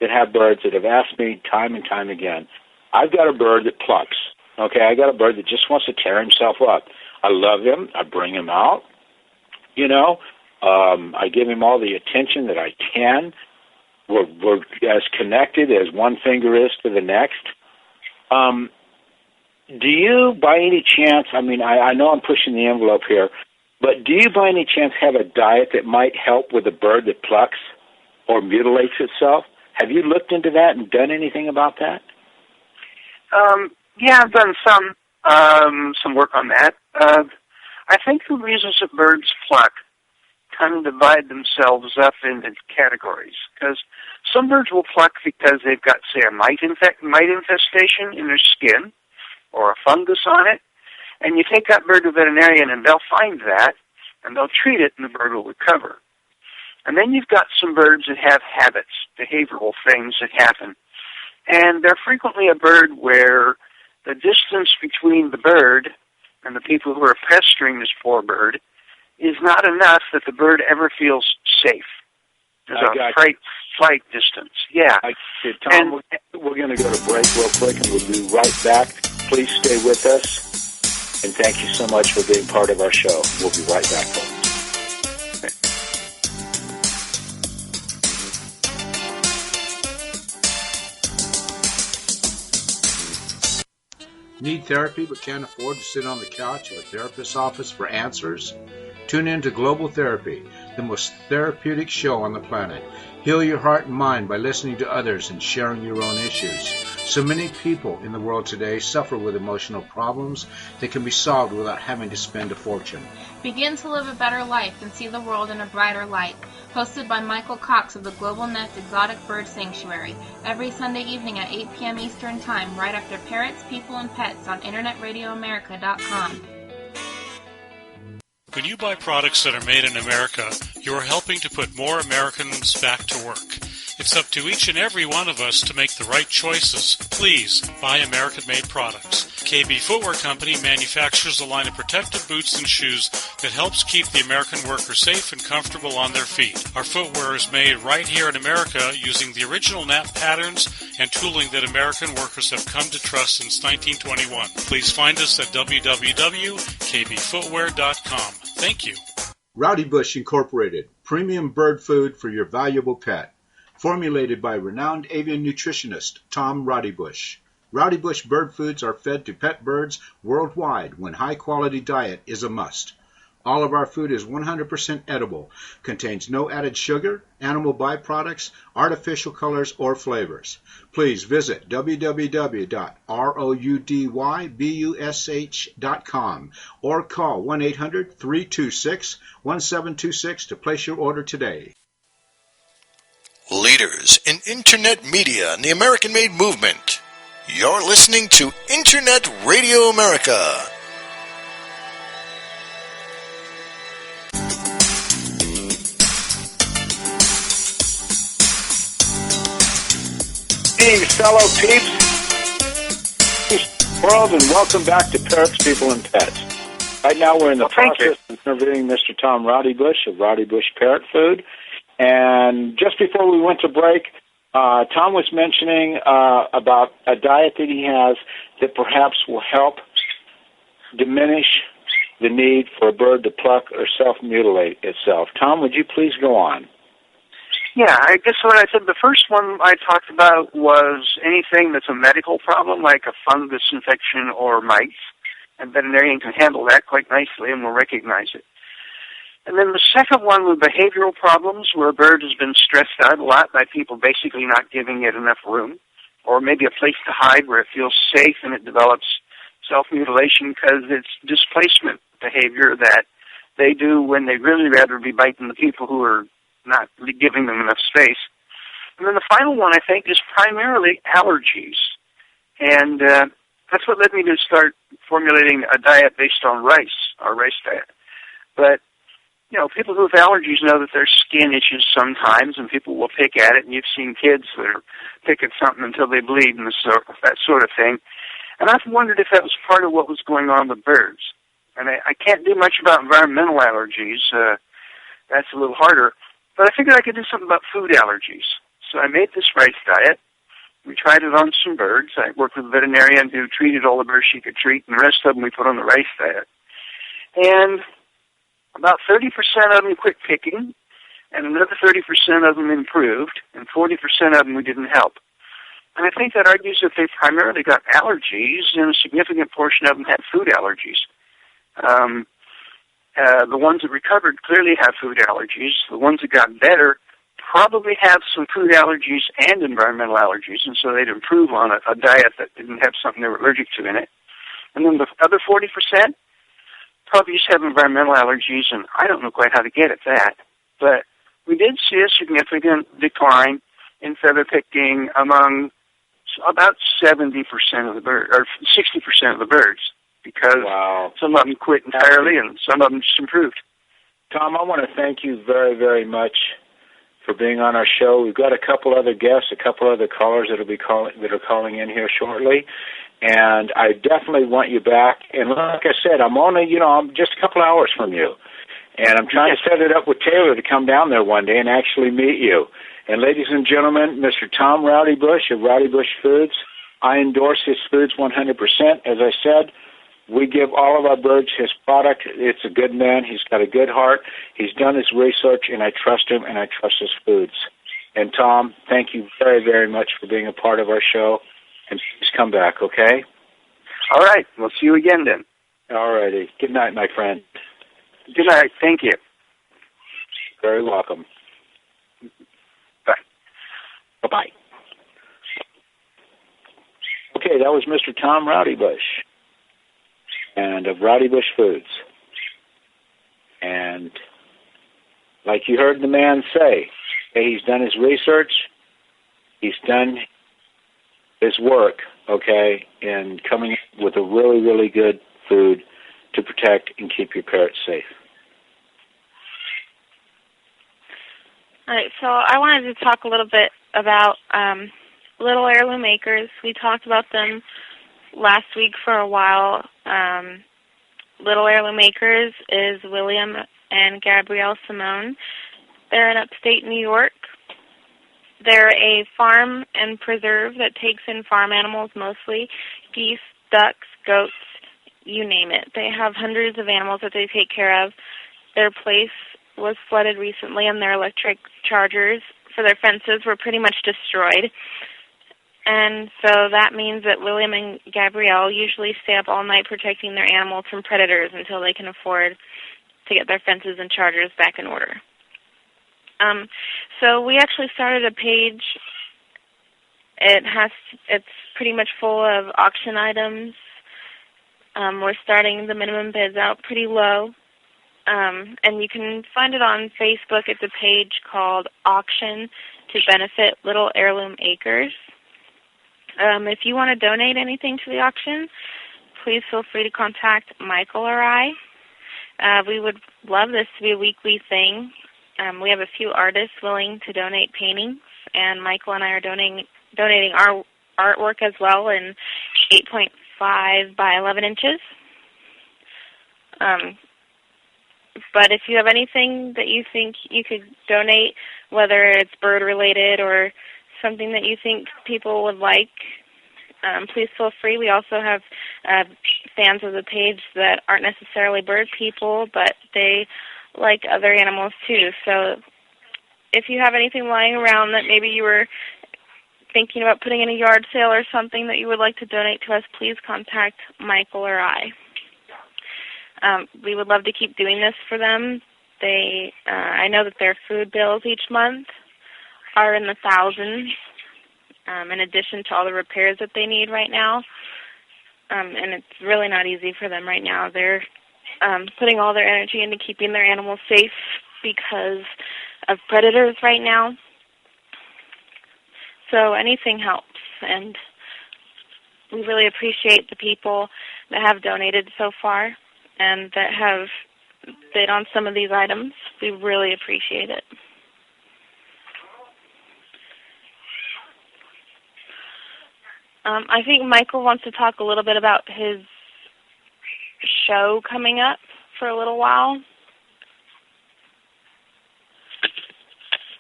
that have birds that have asked me time and time again, I've got a bird that plucks, okay? I got a bird that just wants to tear himself up. I love him. I bring him out, I give him all the attention that I can. We're as connected as one finger is to the next. Do you, by any chance, I know I'm pushing the envelope here, but do you by any chance have a diet that might help with a bird that plucks or mutilates itself? Have you looked into that and done anything about that? Yeah, I've done some work on that. I think the reasons that birds pluck kind of divide themselves up into categories, because some birds will pluck because they've got, say, a mite infestation in their skin or a fungus on it, And you take that bird to a veterinarian, and they'll find that, and they'll treat it, and the bird will recover. And then you've got some birds that have habits, behavioral things that happen. And they're frequently a bird where the distance between the bird and the people who are pestering this poor bird is not enough that the bird ever feels safe. There's a flight distance. Yeah. Tom, we're going to go to break real quick, and we'll be right back. Please stay with us. And thank you so much for being part of our show. We'll be right back, folks. Need therapy but can't afford to sit on the couch of a therapist's office for answers? Tune in to Global Therapy, the most therapeutic show on the planet. Heal your heart and mind by listening to others and sharing your own issues. So many people in the world today suffer with emotional problems that can be solved without having to spend a fortune. Begin to live a better life and see the world in a brighter light. Hosted by Michael Cox of the Global Nest Exotic Bird Sanctuary, every Sunday evening at 8 p.m. Eastern Time, right after Parrots, People, and Pets on InternetRadioAmerica.com. When you buy products that are made in America, you are helping to put more Americans back to work. It's up to each and every one of us to make the right choices. Please buy American-made products. KB Footwear Company manufactures a line of protective boots and shoes that helps keep the American worker safe and comfortable on their feet. Our footwear is made right here in America using the original nap patterns and tooling that American workers have come to trust since 1921. Please find us at www.kbfootwear.com. Thank you. Rowdy Bush Incorporated, premium bird food for your valuable pet. Formulated by renowned avian nutritionist Tom Rowdy Bush. Rowdy Bush bird foods are fed to pet birds worldwide when high-quality diet is a must. All of our food is 100% edible, contains no added sugar, animal byproducts, artificial colors, or flavors. Please visit www.roudYbush.com or call 1-800-326-1726 to place your order today. Leaders in Internet media and the American-made movement. You're listening to Internet Radio America. Greetings, fellow peeps, world, and welcome back to Parrots, People, and Pets. Right now we're in the process of interviewing Mr. Tom Rowdy Bush of Rowdy Bush Parrot Food. And just before we went to break, Tom was mentioning about a diet that he has that perhaps will help diminish the need for a bird to pluck or self-mutilate itself. Tom, would you please go on? Yeah, I guess what I said, the first one I talked about was anything that's a medical problem, like a fungus infection or mites. A veterinarian can handle that quite nicely and will recognize it. And then the second one was behavioral problems, where a bird has been stressed out a lot by people basically not giving it enough room, or maybe a place to hide where it feels safe and it develops self-mutilation because it's displacement behavior that they do when they'd really rather be biting the people who are not giving them enough space. And then the final one, I think, is primarily allergies. And that's what led me to start formulating a diet based on rice, our rice diet. But you know, people who have allergies know that there's skin issues sometimes, and people will pick at it, and you've seen kids that are pick at something until they bleed and that sort of thing. And I've wondered if that was part of what was going on with birds. And I can't do much about environmental allergies. That's a little harder. But I figured I could do something about food allergies. So I made this rice diet. We tried it on some birds. I worked with a veterinarian who treated all the birds she could treat, and the rest of them we put on the rice diet. And about 30% of them quit picking, and another 30% of them improved, and 40% of them we didn't help. And I think that argues that they primarily got allergies, and a significant portion of them had food allergies. The ones that recovered clearly have food allergies. The ones that got better probably have some food allergies and environmental allergies, and so they'd improve on a diet that didn't have something they were allergic to in it. And then the other 40% probably just have environmental allergies, and I don't know quite how to get at that. But we did see a significant decline in feather picking among about 70% of the birds, or 60% of the birds. because some of them quit entirely and some of them just improved. Tom, I want to thank you very, very much for being on our show. We've got a couple other guests, a couple other callers that are calling in here shortly, and I definitely want you back. And like I said, I'm just a couple hours from you, and I'm trying to set it up with Taylor to come down there one day and actually meet you. And ladies and gentlemen, Mr. Tom Rowdy Bush of Rowdy Bush Foods. I endorse his foods 100%. As I said, we give all of our birds his product. It's a good man. He's got a good heart. He's done his research, and I trust him, and I trust his foods. And, Tom, thank you very, very much for being a part of our show. And please come back, okay? All right. We'll see you again then. All righty. Good night, my friend. Good night. Thank you. Very welcome. Bye. Bye-bye. Okay, that was Mr. Tom Rowdy Bush, and of Rowdy Bush Foods. And like you heard the man say, he's done his research, he's done his work, okay, in coming up with a really, really good food to protect and keep your parrots safe. All right, so I wanted to talk a little bit about little heirloom acres. We talked about them last week for a while. Little Heirloom Acres is William and Gabrielle Simone. They're in upstate New York. They're a farm and preserve that takes in farm animals mostly, geese, ducks, goats, you name it. They have hundreds of animals that they take care of. Their place was flooded recently, and their electric chargers for their fences were pretty much destroyed. And so that means that William and Gabrielle usually stay up all night protecting their animals from predators until they can afford to get their fences and chargers back in order. So we actually started a page. It's pretty much full of auction items. We're starting the minimum bids out pretty low. And you can find it on Facebook. It's a page called Auction to Benefit Little Heirloom Acres. If you want to donate anything to the auction, please feel free to contact Michael or I. We would love this to be a weekly thing. We have a few artists willing to donate paintings, and Michael and I are donating our artwork as well in 8.5 by 11 inches. But if you have anything that you think you could donate, whether it's bird-related or something that you think people would like, please feel free. We also have fans of the page that aren't necessarily bird people, but they like other animals too. So if you have anything lying around that maybe you were thinking about putting in a yard sale or something that you would like to donate to us, please contact Michael or I. We would love to keep doing this for them. I know that their food bills each month are in the thousands, in addition to all the repairs that they need right now. And it's really not easy for them right now. They're putting all their energy into keeping their animals safe because of predators right now. So anything helps, and we really appreciate the people that have donated so far and that have bid on some of these items. We really appreciate it. I think Michael wants to talk a little bit about his show coming up for a little while.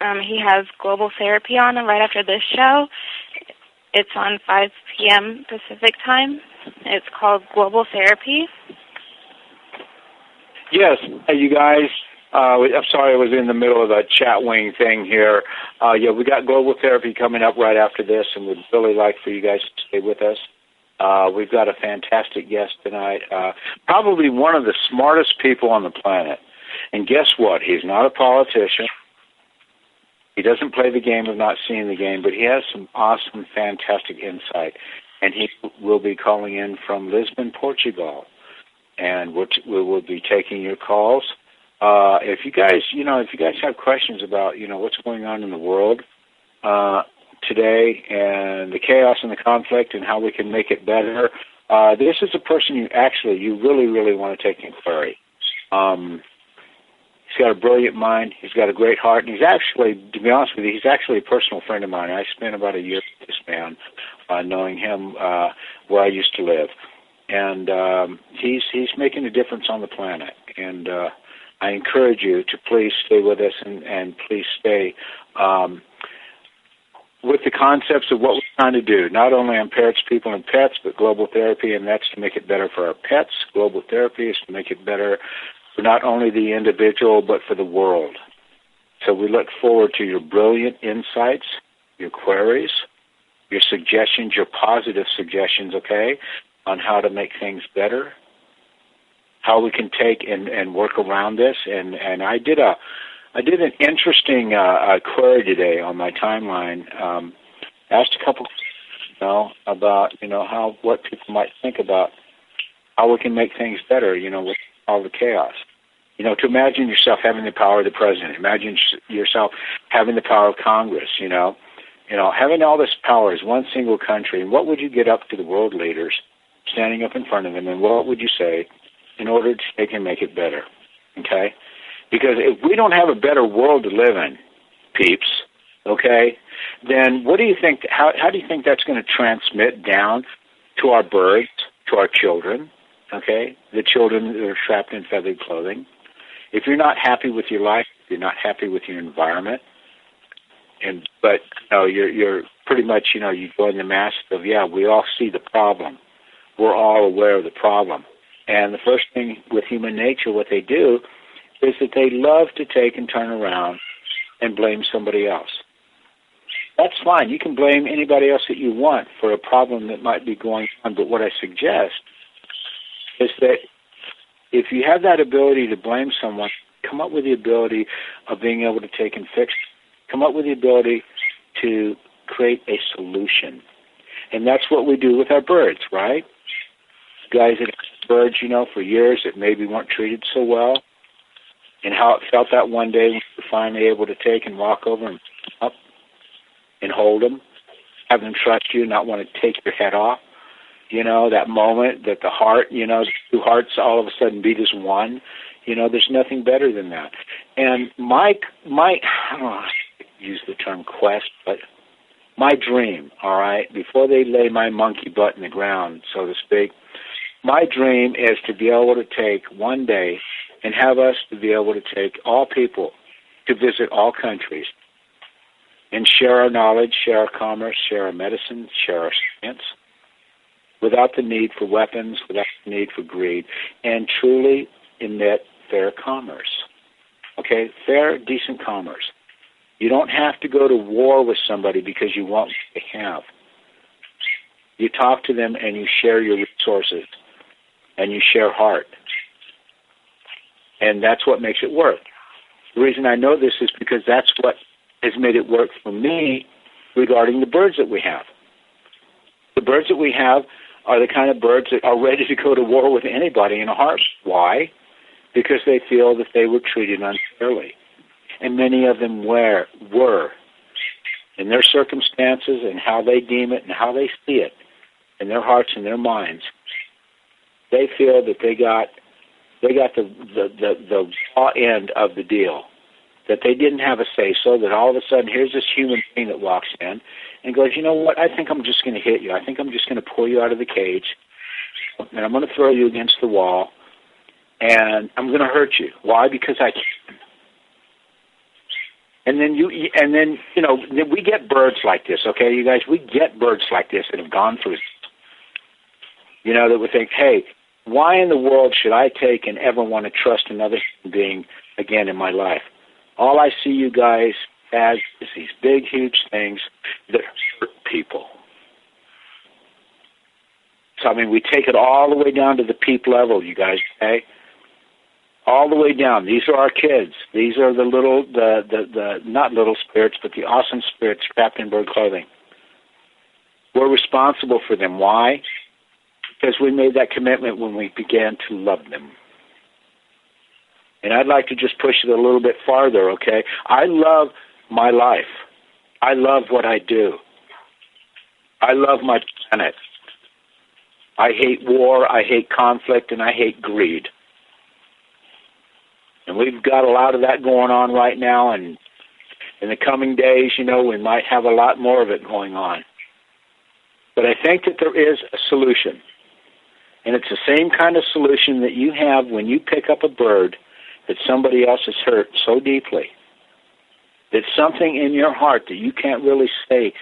He has Global Therapy on right after this show. It's on 5 p.m. Pacific time. It's called Global Therapy. Yes, you guys. I'm sorry I was in the middle of a chat wing thing here. We got Global Therapy coming up right after this, and we'd really like for you guys to stay with us. We've got a fantastic guest tonight, probably one of the smartest people on the planet. And guess what? He's not a politician. He doesn't play the game of not seeing the game, but he has some awesome, fantastic insight. And he will be calling in from Lisbon, Portugal. And we will be taking your calls. If you guys have questions about, what's going on in the world today and the chaos and the conflict and how we can make it better, this is a person you really, really want to take inquiry. He's got a brilliant mind. He's got a great heart. And he's actually, to be honest with you, he's actually a personal friend of mine. I spent about a year with this man, knowing him where I used to live. And he's making a difference on the planet. And I encourage you to please stay with us and please stay with the concepts of what we're trying to do, not only on Parrots, People, and Pets, but global therapy, and that's to make it better for our pets. Global therapy is to make it better for not only the individual, but for the world. So we look forward to your brilliant insights, your queries, your suggestions, your positive suggestions, okay, on how to make things better, how we can take and work around this. And I did an interesting query today on my timeline. Asked a couple, about what people might think about how we can make things better. With all the chaos. To imagine yourself having the power of the president. Imagine yourself having the power of Congress. Having all this power as one single country. And what would you get up to the world leaders, standing up in front of them, and what would you say in order to take and make it better? Okay. Because if we don't have a better world to live in, peeps, okay, then what do you think, how do you think that's going to transmit down to our birds, to our children, okay, the children that are trapped in feathered clothing? If you're not happy with your life, if you're not happy with your environment, but you're pretty much, you join the mass of, we all see the problem. We're all aware of the problem. And the first thing with human nature, what they do is that they love to take and turn around and blame somebody else. That's fine. You can blame anybody else that you want for a problem that might be going on. But what I suggest is that if you have that ability to blame someone, come up with the ability of being able to take and fix it. Come up with the ability to create a solution. And that's what we do with our birds, right? Guys that have birds, for years that maybe weren't treated so well, and how it felt that one day when you were finally able to take and walk over and pick them up and hold them, have them trust you, not want to take your head off. That moment that the heart, the two hearts all of a sudden beat as one. There's nothing better than that. And I don't know how to use the term quest, but my dream, all right, before they lay my monkey butt in the ground, so to speak, my dream is to be able to take one day and have us to be able to take all people to visit all countries and share our knowledge, share our commerce, share our medicine, share our science, without the need for weapons, without the need for greed, and truly emit fair commerce. Okay, fair, decent commerce. You don't have to go to war with somebody because you want what they have. You talk to them and you share your resources and you share heart. And that's what makes it work. The reason I know this is because that's what has made it work for me regarding the birds that we have. The birds that we have are the kind of birds that are ready to go to war with anybody in a heartbeat. Why? Because they feel that they were treated unfairly. And many of them were. In their circumstances and how they deem it and how they see it, in their hearts and their minds, they feel that they got the raw end of the deal, that they didn't have a say-so, that all of a sudden here's this human being that walks in and goes, you know what, I think I'm just going to hit you. I think I'm just going to pull you out of the cage, and I'm going to throw you against the wall, and I'm going to hurt you. Why? Because I can. And then we get birds like this, okay, you guys? We get birds like this that have gone through this. That would think, hey, why in the world should I take and ever want to trust another human being again in my life? All I see you guys as is these big, huge things that hurt people. So, we take it all the way down to the peep level, you guys, okay? All the way down. These are our kids. These are the not little spirits, but the awesome spirits trapped in bird clothing. We're responsible for them. Why? Because we made that commitment when we began to love them. And I'd like to just push it a little bit farther, okay? I love my life. I love what I do. I love my planet. I hate war, I hate conflict, and I hate greed. And we've got a lot of that going on right now, and in the coming days, we might have a lot more of it going on. But I think that there is a solution. And it's the same kind of solution that you have when you pick up a bird that somebody else has hurt so deeply. It's something in your heart that you can't really say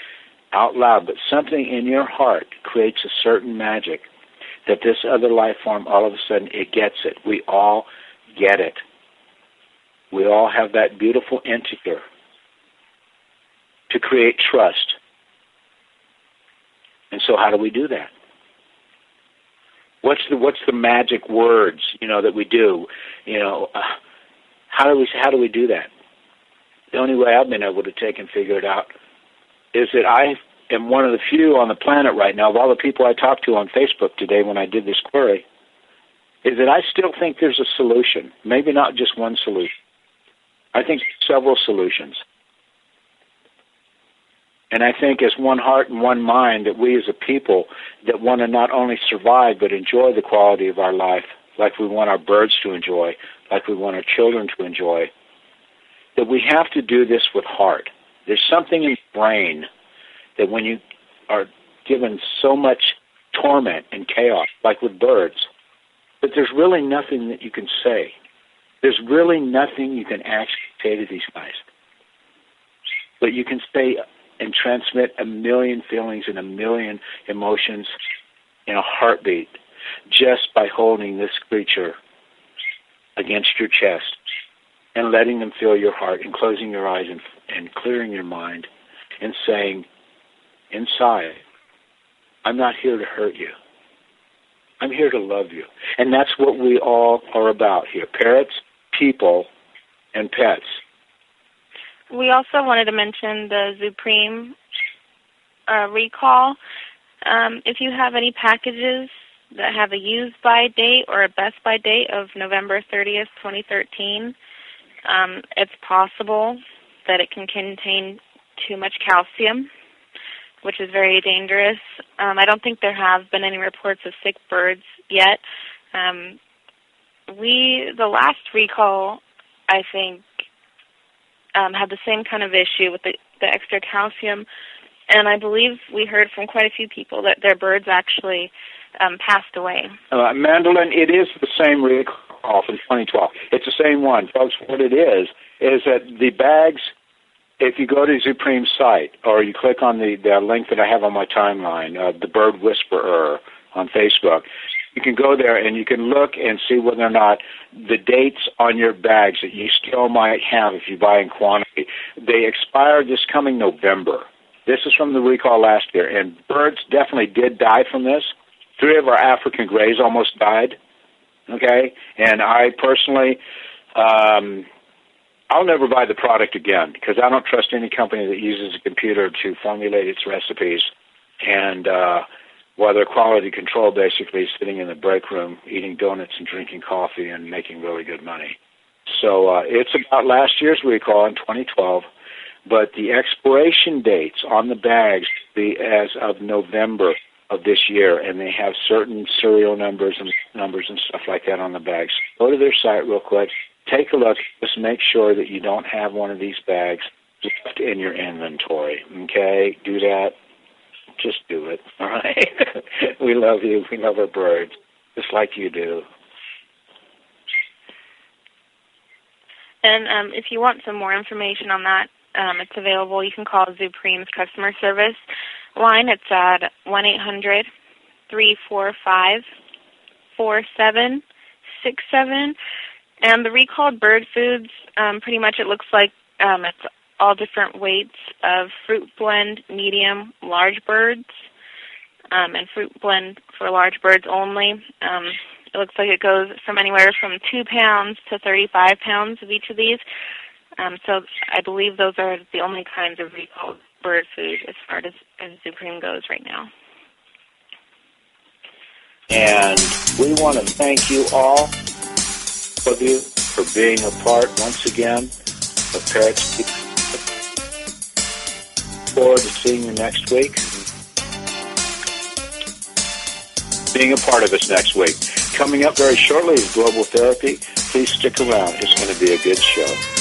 out loud, but something in your heart creates a certain magic that this other life form, all of a sudden, it gets it. We all get it. We all have that beautiful integer to create trust. And so how do we do that? What's the magic words, that we do? How do we do that? The only way I've been able to take and figure it out is that I am one of the few on the planet right now, of all the people I talked to on Facebook today when I did this query, is that I still think there's a solution. Maybe not just one solution. I think several solutions. And I think as one heart and one mind that we as a people that want to not only survive but enjoy the quality of our life like we want our birds to enjoy, like we want our children to enjoy, that we have to do this with heart. There's something in the brain that when you are given so much torment and chaos, like with birds, that there's really nothing that you can say. There's really nothing you can actually say to these guys. But you can say and transmit a million feelings and a million emotions in a heartbeat just by holding this creature against your chest and letting them feel your heart and closing your eyes and clearing your mind and saying inside, I'm not here to hurt you. I'm here to love you. And that's what we all are about here. Parrots, people, and pets. We also wanted to mention the Supreme recall. If you have any packages that have a use-by date or a best-by date of November 30th, 2013, it's possible that it can contain too much calcium, which is very dangerous. I don't think there have been any reports of sick birds yet. The last recall, I think, had the same kind of issue with the extra calcium, and I believe we heard from quite a few people that their birds actually passed away. Mandolin, it is the same recall from 2012. It's the same one. Folks, what it is that the bags, if you go to Supreme's site or you click on the link that I have on my timeline, the Bird Whisperer on Facebook, you can go there and you can look and see whether or not the dates on your bags that you still might have if you buy in quantity, they expire this coming November. This is from the recall last year, and birds definitely did die from this. 3 of our African grays almost died, okay? And I personally, I'll never buy the product again because I don't trust any company that uses a computer to formulate its recipes and while they're quality control, basically sitting in the break room, eating donuts and drinking coffee and making really good money. So it's about last year's recall in 2012, but the expiration dates on the bags be as of November of this year, and they have certain serial numbers and stuff like that on the bags. Go to their site real quick, take a look, just make sure that you don't have one of these bags left in your inventory, okay? Do that. Just do it, all right? We love you. We love our birds, just like you do. And if you want some more information on that, it's available. You can call Supreme's customer service line. It's at 1-800-345-4767. And the recalled bird foods, pretty much it looks like it's all different weights of fruit blend, medium, large birds, and fruit blend for large birds only. It looks like it goes from anywhere from 2 pounds to 35 pounds of each of these. So I believe those are the only kinds of recalled bird food as far as Supreme goes right now. And we want to thank you all of you for being a part once again of Parrots. Forward to seeing you next week. being a part of us next week. Coming up very shortly is Global Therapy. Please stick around. It's going to be a good show.